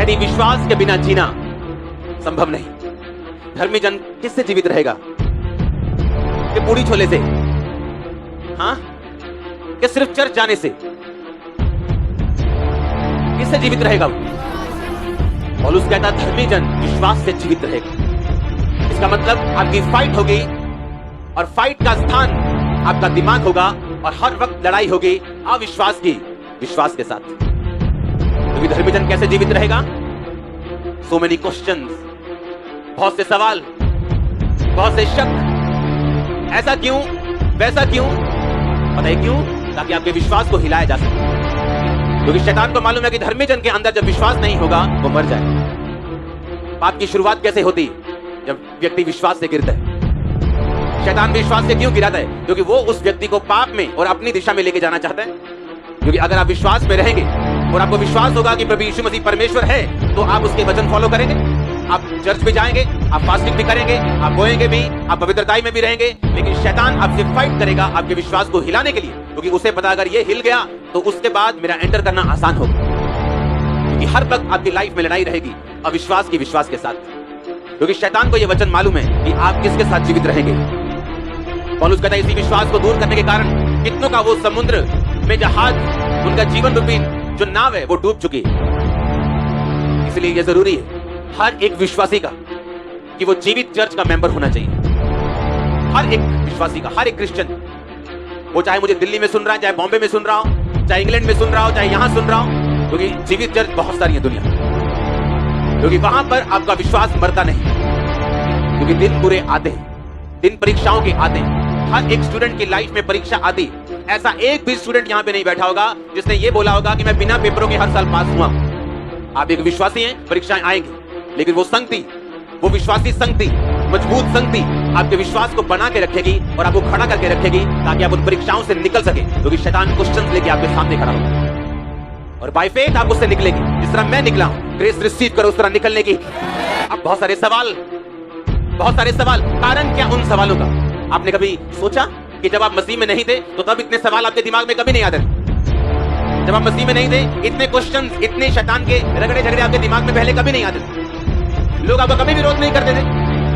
कहती विश्वास के बिना जीना संभव नहीं। धर्मी जन किससे जीवित रहेगा? कि पूरी छोले से? हाँ, कि सिर्फ चर्च जाने से? किससे जीवित रहेगा वो? पौलुस कहता धर्मी जन विश्वास से जीवित रहेगा। इसका मतलब आपकी फाइट होगी और फाइट का स्थान आपका दिमाग होगा और हर वक्त लड़ाई होगी अविश्वास की विश्वास के साथ। क्योंकि धर्मी जन कैसे जीवित रहेगा? सो मेनी क्वेश्चंस, बहुत से सवाल, बहुत से शक। ऐसा क्यों, वैसा क्यों? पता है क्यों? ताकि आपके विश्वास को हिलाया जा सके। क्योंकि शैतान को मालूम है कि धर्मी जन के अंदर जब विश्वास नहीं होगा वो मर जाएगा। पाप की शुरुआत कैसे होती? जब व्यक्ति विश्वास से गिरता है। शैतान विश्वास से क्यों गिराता है? क्योंकि वो उस व्यक्ति को पाप में और अपनी दिशा में लेके जाना चाहता है। क्योंकि अगर आप विश्वास में रहेंगे और आपको विश्वास होगा कि प्रभु यीशु मसीह परमेश्वर है, तो आप उसके वचन फॉलो करेंगे, आप चर्च भी जाएंगे, आप फास्टिंग भी करेंगे, आप बोएंगे भी, आप पवित्रताई में भी रहेंगे। लेकिन शैतान आपसे फाइट करेगा आपके विश्वास को हिलाने के लिए, क्योंकि उसे पता अगर ये हिल गया तो उसके बाद मेरा एंटर करना आसान होगा। क्योंकि हर वक्त आपकी लाइफ में लड़ाई रहेगी अविश्वास की विश्वास के साथ। क्योंकि शैतान को यह वचन मालूम है कि आप किसके साथ जीवित रहेंगे। पौलुस कहता है इसी विश्वास को दूर करने के कारण कितनों का वो समुद्र में जहाज, उनका जीवन रूपी जो नाव है वो डूब चुकी है। इसलिए यह जरूरी है हर एक विश्वासी का कि वो जीवित चर्च का मेंबर होना चाहिए। हर एक विश्वासी का, हर एक क्रिश्चियन, वो चाहे मुझे दिल्ली में सुन रहा है, चाहे बॉम्बे में सुन रहा हो, चाहे इंग्लैंड में सुन रहा हो, चाहे यहां सुन रहा हो, क्योंकि जीवित चर्च बहुत सारी है दुनिया में। क्योंकि वहां पर आपका विश्वास मरता नहीं। क्योंकि दिन बुरे आते हैं, दिन परीक्षाओं के आते हैं। हर एक स्टूडेंट की लाइफ में परीक्षा आती। ऐसा एक भी स्टूडेंट यहां पे नहीं बैठा होगा जिसने ये बोला होगा कि मैं बिना पेपरों के हर साल पास हुआ। आप एक विश्वासी हैं, परीक्षाएं आएंगी, लेकिन वो संगति, वो विश्वासी संगति, मजबूत संगति आपके विश्वास को बना के रखेगी और आपको खड़ा करके रखेगी ताकि आप उन परीक्षाओं से निकल सके। क्योंकि शैतान क्वेश्चंस लेके आपके सामने खड़ा होगा और बाय फेथ आप उससे निकलेगी। जिस तरह मैं निकला हूं, ग्रेस रिसीव करो उस तरह निकलने की। अब बहुत सारे सवाल, कारण क्या उन सवालों का? आपने कभी सोचा कि जब आप मसीह में नहीं थे तो तब इतने सवाल आपके दिमाग में कभी नहीं आते थे? जब आप मसीह में नहीं थे इतने क्वेश्चंस, इतने शैतान के रगड़े झगड़े आपके दिमाग में पहले कभी नहीं आते थे? लोग आपका कभी विरोध नहीं करते थे,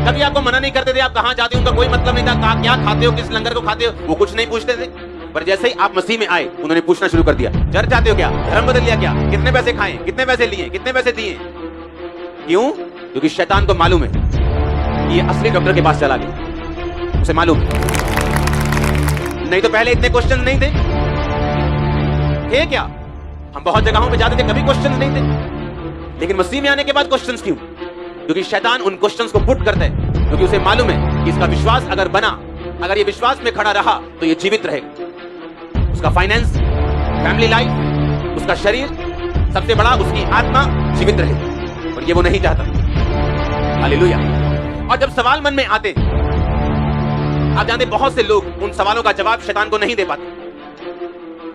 कभी आपको मना नहीं करते थे आप कहां जाते हो उनका कोई मतलब नहीं था, क्या खाते हो, किस लंगर को खाते हो, वो कुछ नहीं पूछते थे। पर जैसे ही आप मसीह में आए उन्होंने पूछना शुरू कर दिया, चर्च जाते हो क्या, धर्म बदल लिया क्या, कितने पैसे खाए, कितने पैसे लिए, कितने पैसे दिए? क्यों? क्योंकि शैतान को मालूम है ये असली डॉक्टर के पास चला गया, उसे मालूम है। नहीं तो पहले इतने क्वेश्चन नहीं थे क्या? हम बहुत जगहों पे जाते थे, कभी क्वेश्चन नहीं थे, लेकिन मसीह में आने के बाद क्वेश्चंस क्यों? क्योंकि शैतान उन क्वेश्चंस को पुट करता है, क्योंकि उसे मालूम है कि इसका विश्वास अगर बना, अगर ये विश्वास में खड़ा रहा तो ये जीवित रहेगा। उसका फाइनेंस, फैमिली लाइफ, उसका शरीर, सबसे बड़ा उसकी आत्मा जीवित रहेगी, और ये वो नहीं चाहता। हालेलुया। और जब सवाल मन में आते, आप जानते बहुत से लोग उन सवालों का जवाब शैतान को नहीं दे पाते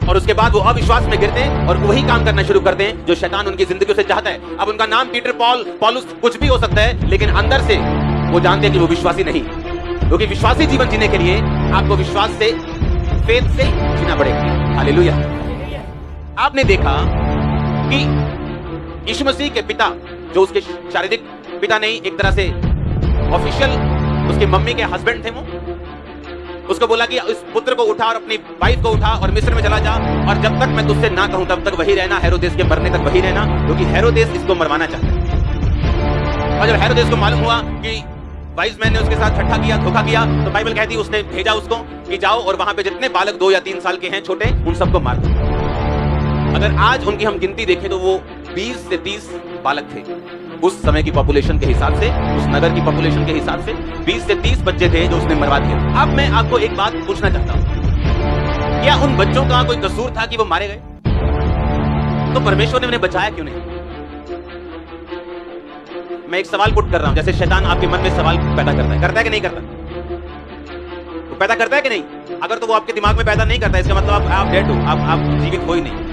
और उसके बाद वो अविश्वास में गिरते हैं और वही काम करना शुरू करते हैं जो शैतान उनकी जिंदगी से चाहता है। अब उनका नाम पीटर, पॉल, पौलुस कुछ भी हो सकता है, लेकिन अंदर से वो जानते हैं कि वो विश्वासी नहीं। क्योंकि विश्वासी जीवन जीने के लिए आपको विश्वास से, फेथ से जीना पड़ेगा। हालेलुया। आपने देखा कि यीशु मसीह के पिता, जो उसके शारीरिक पिता नहीं, एक तरह से ऑफिशियल उसके मम्मी के हस्बैंड थे, वो उसको बोला कि इस पुत्र को उठा और अपनी वाइफ को उठा और मिस्र में चला जा, और जब तक मैं तुझसे ना कहूं तब तक वही रहना, हेरोदेस के मरने तक वही रहना, क्योंकि हेरोदेस इसको मरवाना चाहता है। और जब हेरोदेस को मालूम हुआ कि वाइज मैन ने उसके साथ ठट्ठा किया, धोखा किया, तो बाइबल कहती है उसने भेजा उसको कि जाओ और वहां पे जितने बालक 2 या 3 साल के हैं छोटे, उन सबको मार दो। अगर आज उनकी हम गिनती देखें तो वो 20 से 30 बालक थे। उस समय की पॉपुलेशन के हिसाब से, उस नगर की पॉपुलेशन के हिसाब से 20 से 30 बच्चे थे जो उसने मरवा दिए। अब मैं आपको एक बात पूछना चाहता हूं, क्या उन बच्चों का कोई कसूर था कि वो मारे गए? तो परमेश्वर ने उन्हें बचाया क्यों नहीं? मैं एक सवाल पुट कर रहा हूं, जैसे शैतान आपके मन में सवाल पैदा करता है कि नहीं करता? वो पैदा करता है कि नहीं? अगर तो वो आपके दिमाग में पैदा नहीं करता, इसका मतलब आप डेड हो, आप जीवित हो ही नहीं,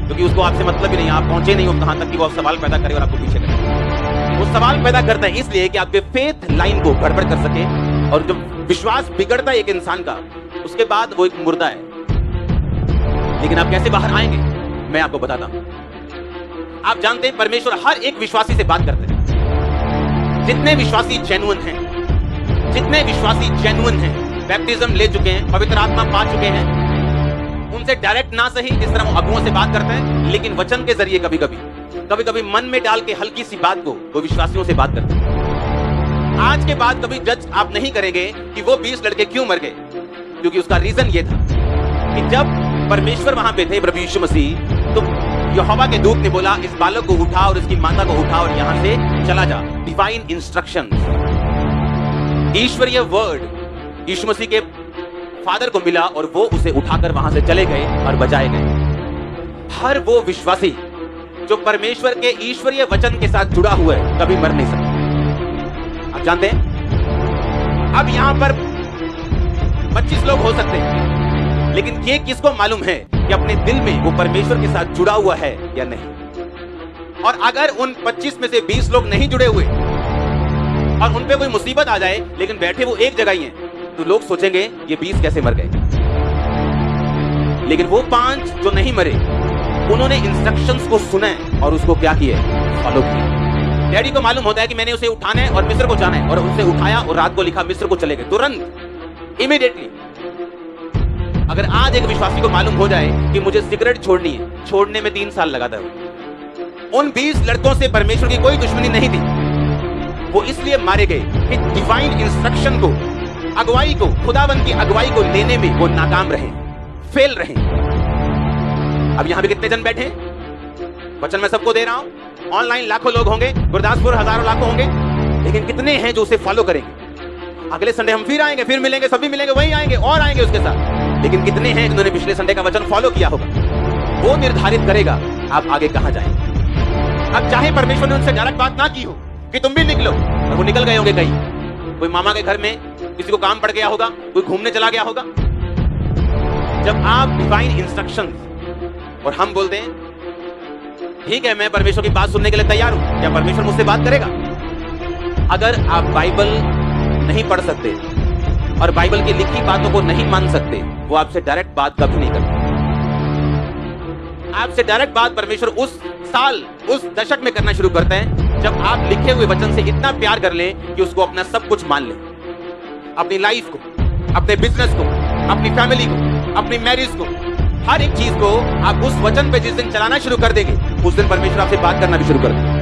क्योंकि उसको आपसे मतलब ही नहीं, आप पहुंचे नहीं हो कहां तक कि वो सवाल पैदा करे और आपको पीछे करे। वो सवाल पैदा करता है इसलिए कि आपके फेथ लाइन को गड़बड़ कर सके, और जब विश्वास बिगड़ता है एक इंसान का, उसके बाद वो एक मुर्दा है। लेकिन आप कैसे बाहर आएंगे, मैं आपको बताता हूं। आप जानते हैं परमेश्वर हर एक विश्वासी से बात करते हैं। जितने विश्वासी जेन्युइन हैं, जितने विश्वासी जेन्युइन हैं, बैप्टिज्म ले चुके हैं, पवित्र आत्मा पा चुके हैं, उनसे डायरेक्ट ना सही जिस तरह वो अगुओं से बात करते हैं, लेकिन वचन के जरिए कभी कभी मन में डाल के हल्की सी बात को वो विश्वासियों से बात करते हैं। आज के बाद कभी जज आप नहीं करेंगे कि वो 20 लड़के क्यों मर गए, क्योंकि उसका रीजन ये था कि जब परमेश्वर वहां पे थे, प्रभु यीशु मसीह, तो यहोवा के दूत ने बोला इस बालक को उठा और इसकी माता को उठा और यहां से चला जा। डिवाइन इंस्ट्रक्शंस, ईश्वरीय वर्ड यीशु मसीह के फादर को मिला और वो उसे उठाकर वहां से चले गए और बचाए गए। हर वो विश्वासी जो परमेश्वर के ईश्वरीय वचन के साथ जुड़ा हुआ है कभी मर नहीं सकता। आप जानते हैं अब यहां पर 25 लोग हो सकते हैं, लेकिन ये किसको मालूम है कि अपने दिल में वो परमेश्वर के साथ जुड़ा हुआ है या नहीं। और अगर उन 25 में से 20 लोग नहीं जुड़े हुए और उन पे कोई मुसीबत आ जाए लेकिन बैठे वो एक जगह ही हैं, तो लोग सोचेंगे ये 20 कैसे मर गए। लेकिन वो 5 जो नहीं मरे, उन्होंने इंस्ट्रक्शंस को सुना है और उसको क्या किया, फॉलो किया। डैडी को मालूम होता है कि मैंने उसे उठाना है और मिस्र को जाना है, और उसे उठाया और रात को लिखा मिस्र को चले गए, तुरंत, इमीडिएटली। अगर आज एक विश्वासी को मालूम हो जाए कि मुझे सिगरेट छोड़नी है, छोड़ने में 3 साल लगाता है। उन 20 लड़कों से परमेश्वर की कोई दुश्मनी नहीं थी, वो इसलिए मारे गए कि डिवाइन इंस्ट्रक्शन को, अगुवाई को, खुदावंद की अगुवाई को लेने में वो नाकाम रहे, फेल रहे। अब यहां पे कितने जन बैठे हैं? वचन मैं सबको दे रहा हूं। ऑनलाइन लाखों लोग होंगे, गुरदासपुर हजारों लाखों होंगे, लेकिन कितने हैं जो उसे फॉलो करेंगे? अगले संडे हम फिर आएंगे, फिर मिलेंगे, सभी मिलेंगे, वही आएंगे और आएंगे उसके साथ, लेकिन कितने हैं जिन्होंने पिछले संडे का वचन फॉलो किया होगा? वो निर्धारित करेगा आप आगे कहां जाएंगे। अब चाहे परमेश्वर ने उनसे डायरेक्ट बात ना की हो कि तुम भी निकलो, और वो निकल गए होंगे कहीं, कोई मामा के घर में किसी को काम पड़ गया होगा, कोई घूमने चला गया होगा। जब आप डिवाइन इंस्ट्रक्शंस, और हम बोलते हैं ठीक है मैं परमेश्वर की बात सुनने के लिए तैयार हूं, क्या परमेश्वर मुझसे बात करेगा? अगर आप बाइबल नहीं पढ़ सकते और बाइबल की लिखी बातों को नहीं मान सकते, वो आपसे डायरेक्ट बात कभी नहीं करते। आपसे डायरेक्ट बात परमेश्वर उस साल, उस दशक में करना शुरू करते हैं जब आप लिखे हुए वचन से इतना प्यार कर लें कि उसको अपना सब कुछ मान लें। अपनी लाइफ को, अपने बिजनेस को, अपनी फैमिली को, अपनी मैरिज को, हर एक चीज को आप उस वचन पे जिस दिन चलाना शुरू कर देंगे, उस दिन परमेश्वर आपसे बात करना भी शुरू कर देंगे।